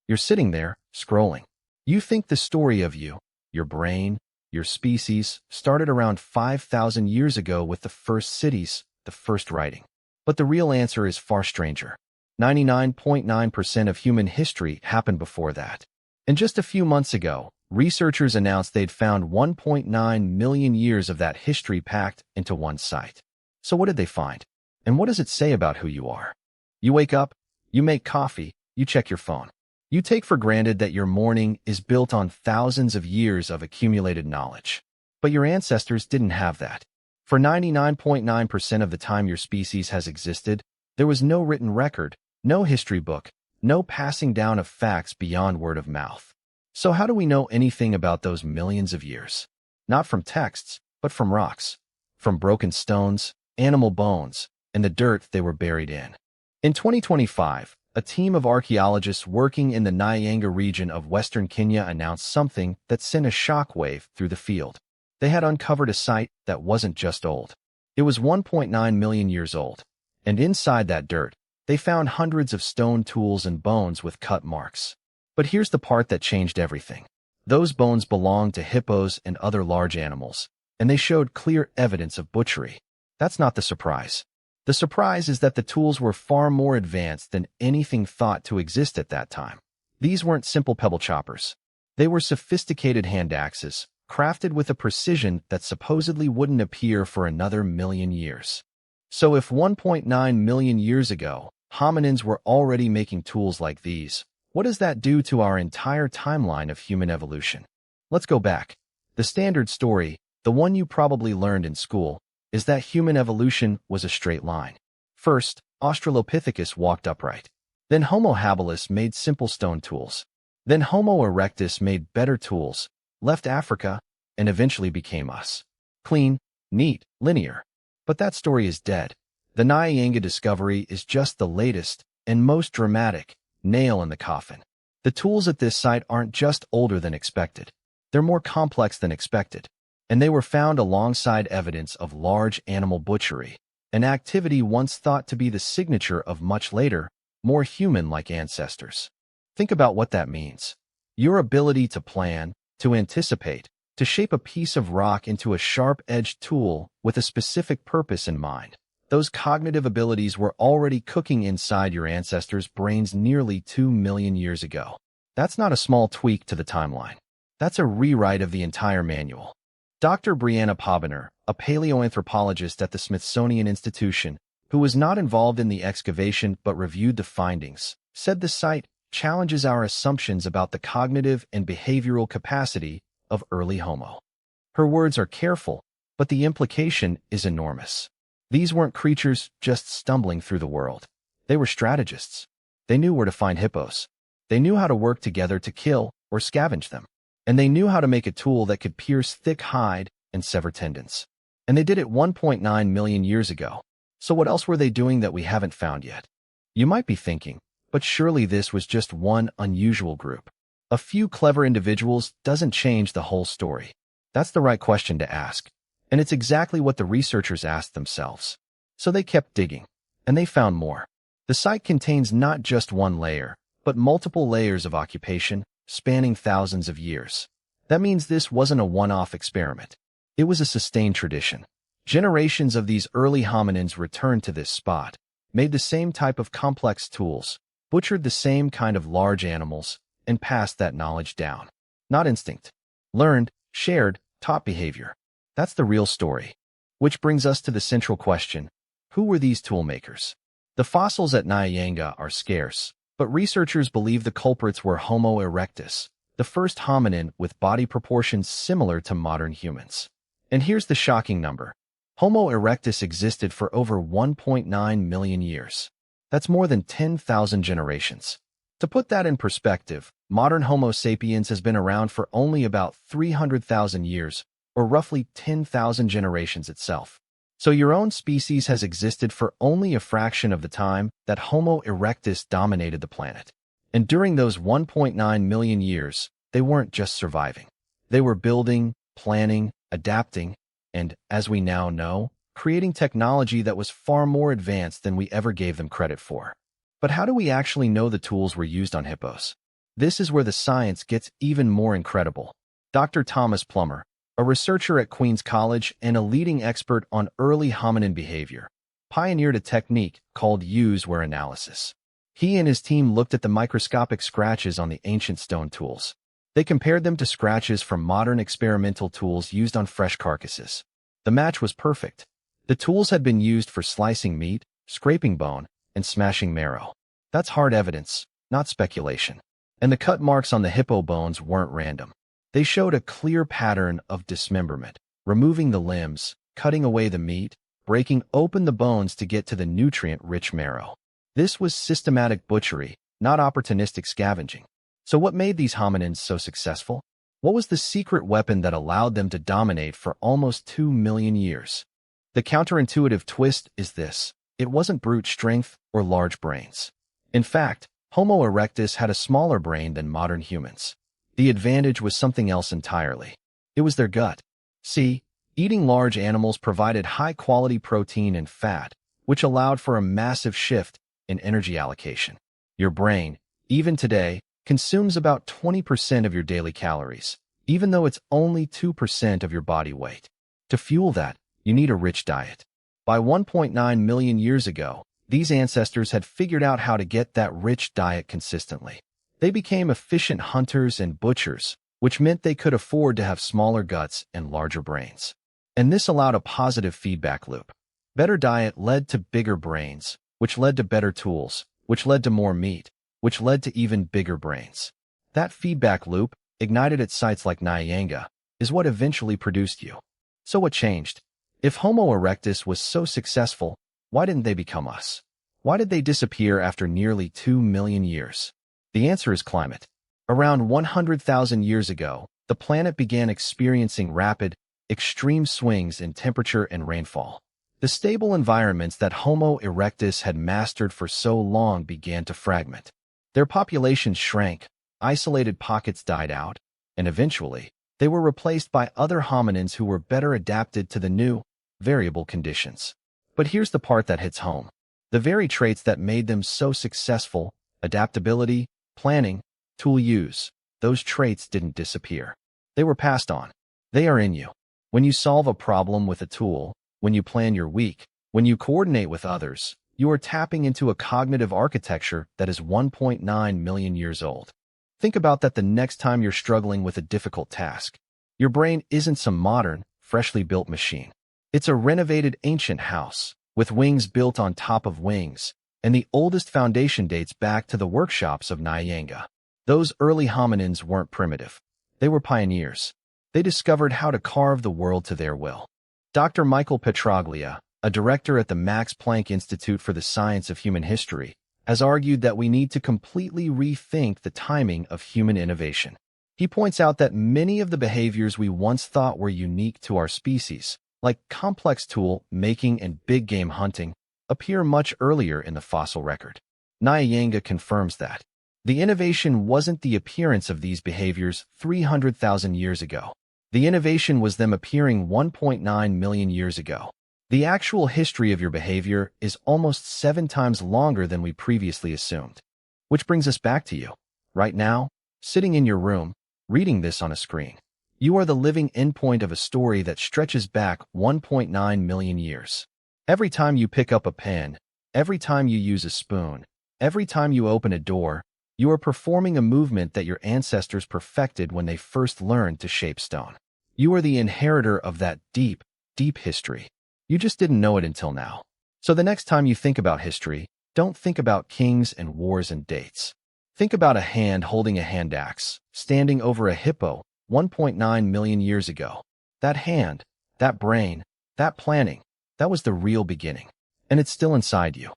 You're sitting there, scrolling. You think the story of you, your brain, your species, started around 5,000 years ago with the first cities, the first writing. But the real answer is far stranger. 99.9% of human history happened before that. And just a few months ago, researchers announced they'd found 1.9 million years of that history packed into one site. So what did they find? And what does it say about who you are? You wake up, you make coffee, you check your phone. You take for granted that your morning is built on thousands of years of accumulated knowledge. But your ancestors didn't have that. For 99.9% of the time your species has existed, there was no written record, no history book, no passing down of facts beyond word of mouth. So how do we know anything about those millions of years? Not from texts, but from rocks, from broken stones, animal bones, and the dirt they were buried in. In 2025, a team of archaeologists working in the Nyayanga region of western Kenya announced something that sent a shockwave through the field. They had uncovered a site that wasn't just old. It was 1.9 million years old, and inside that dirt, they found hundreds of stone tools and bones with cut marks. But here's the part that changed everything. Those bones belonged to hippos and other large animals, and they showed clear evidence of butchery. That's not the surprise. The surprise is that the tools were far more advanced than anything thought to exist at that time. These weren't simple pebble choppers. They were sophisticated hand axes, crafted with a precision that supposedly wouldn't appear for another million years. So if 1.9 million years ago, hominins were already making tools like these, what does that do to our entire timeline of human evolution? Let's go back. The standard story, the one you probably learned in school, is that human evolution was a straight line. First, Australopithecus walked upright. Then Homo habilis made simple stone tools. Then Homo erectus made better tools, left Africa, and eventually became us. Clean, neat, linear. But that story is dead. The Nyayanga discovery is just the latest and most dramatic nail in the coffin. The tools at this site aren't just older than expected. They're more complex than expected. And they were found alongside evidence of large animal butchery, an activity once thought to be the signature of much later, more human-like ancestors. Think about what that means. Your ability to plan, to anticipate, to shape a piece of rock into a sharp-edged tool with a specific purpose in mind. Those cognitive abilities were already cooking inside your ancestors' brains nearly 2 million years ago. That's not a small tweak to the timeline. That's a rewrite of the entire manual. Dr. Brianna Pobener, a paleoanthropologist at the Smithsonian Institution, who was not involved in the excavation but reviewed the findings, said the site challenges our assumptions about the cognitive and behavioral capacity of early Homo. Her words are careful, but the implication is enormous. These weren't creatures just stumbling through the world. They were strategists. They knew where to find hippos. They knew how to work together to kill or scavenge them. And they knew how to make a tool that could pierce thick hide and sever tendons. And they did it 1.9 million years ago. So what else were they doing that we haven't found yet? You might be thinking, but surely this was just one unusual group. A few clever individuals doesn't change the whole story. That's the right question to ask. And it's exactly what the researchers asked themselves. So they kept digging, and they found more. The site contains not just one layer, but multiple layers of occupation, spanning thousands of years. That means this wasn't a one-off experiment. It was a sustained tradition. Generations of these early hominins returned to this spot, made the same type of complex tools, butchered the same kind of large animals, and passed that knowledge down. Not instinct. Learned, shared, taught behavior. That's the real story. Which brings us to the central question. Who were these toolmakers? The fossils at Nyayanga are scarce, but researchers believe the culprits were Homo erectus, the first hominin with body proportions similar to modern humans. And here's the shocking number. Homo erectus existed for over 1.9 million years. That's more than 10,000 generations. To put that in perspective, modern Homo sapiens has been around for only about 300,000 years, or roughly 10,000 generations itself. So your own species has existed for only a fraction of the time that Homo erectus dominated the planet. And during those 1.9 million years, they weren't just surviving. They were building, planning, adapting, and, as we now know, creating technology that was far more advanced than we ever gave them credit for. But how do we actually know the tools were used on hippos? This is where the science gets even more incredible. Dr. Thomas Plummer, a researcher at Queen's College and a leading expert on early hominin behavior, pioneered a technique called use-where analysis. He and his team looked at the microscopic scratches on the ancient stone tools. They compared them to scratches from modern experimental tools used on fresh carcasses. The match was perfect. The tools had been used for slicing meat, scraping bone, and smashing marrow. That's hard evidence, not speculation. And the cut marks on the hippo bones weren't random. They showed a clear pattern of dismemberment, removing the limbs, cutting away the meat, breaking open the bones to get to the nutrient-rich marrow. This was systematic butchery, not opportunistic scavenging. So what made these hominins so successful? What was the secret weapon that allowed them to dominate for almost 2 million years? The counterintuitive twist is this: it wasn't brute strength or large brains. In fact, Homo erectus had a smaller brain than modern humans. The advantage was something else entirely. It was their gut. See, eating large animals provided high-quality protein and fat, which allowed for a massive shift in energy allocation. Your brain, even today, consumes about 20% of your daily calories, even though it's only 2% of your body weight. To fuel that, you need a rich diet. By 1.9 million years ago, these ancestors had figured out how to get that rich diet consistently. They became efficient hunters and butchers, which meant they could afford to have smaller guts and larger brains. And this allowed a positive feedback loop. Better diet led to bigger brains, which led to better tools, which led to more meat, which led to even bigger brains. That feedback loop, ignited at sites like Nyayanga, is what eventually produced you. So what changed? If Homo erectus was so successful, why didn't they become us? Why did they disappear after nearly 2 million years? The answer is climate. Around 100,000 years ago, the planet began experiencing rapid, extreme swings in temperature and rainfall. The stable environments that Homo erectus had mastered for so long began to fragment. Their populations shrank, isolated pockets died out, and eventually, they were replaced by other hominins who were better adapted to the new, variable conditions. But here's the part that hits home. The very traits that made them so successful, adaptability, planning, tool use, those traits didn't disappear. They were passed on. They are in you. When you solve a problem with a tool, when you plan your week, when you coordinate with others, you are tapping into a cognitive architecture that is 1.9 million years old. Think about that the next time you're struggling with a difficult task. Your brain isn't some modern, freshly built machine. It's a renovated ancient house, with wings built on top of wings, and the oldest foundation dates back to the workshops of Nyayanga. Those early hominins weren't primitive. They were pioneers. They discovered how to carve the world to their will. Dr. Michael Petraglia, a director at the Max Planck Institute for the Science of Human History, has argued that we need to completely rethink the timing of human innovation. He points out that many of the behaviors we once thought were unique to our species, like complex tool making and big game hunting, appear much earlier in the fossil record. Nyayanga confirms that. The innovation wasn't the appearance of these behaviors 300,000 years ago. The innovation was them appearing 1.9 million years ago. The actual history of your behavior is almost 7 times longer than we previously assumed. Which brings us back to you. Right now, sitting in your room, reading this on a screen. You are the living endpoint of a story that stretches back 1.9 million years. Every time you pick up a pen, every time you use a spoon, every time you open a door, you are performing a movement that your ancestors perfected when they first learned to shape stone. You are the inheritor of that deep, deep history. You just didn't know it until now. So the next time you think about history, don't think about kings and wars and dates. Think about a hand holding a hand axe, standing over a hippo 1.9 million years ago. That hand, that brain, that planning, that was the real beginning. And it's still inside you.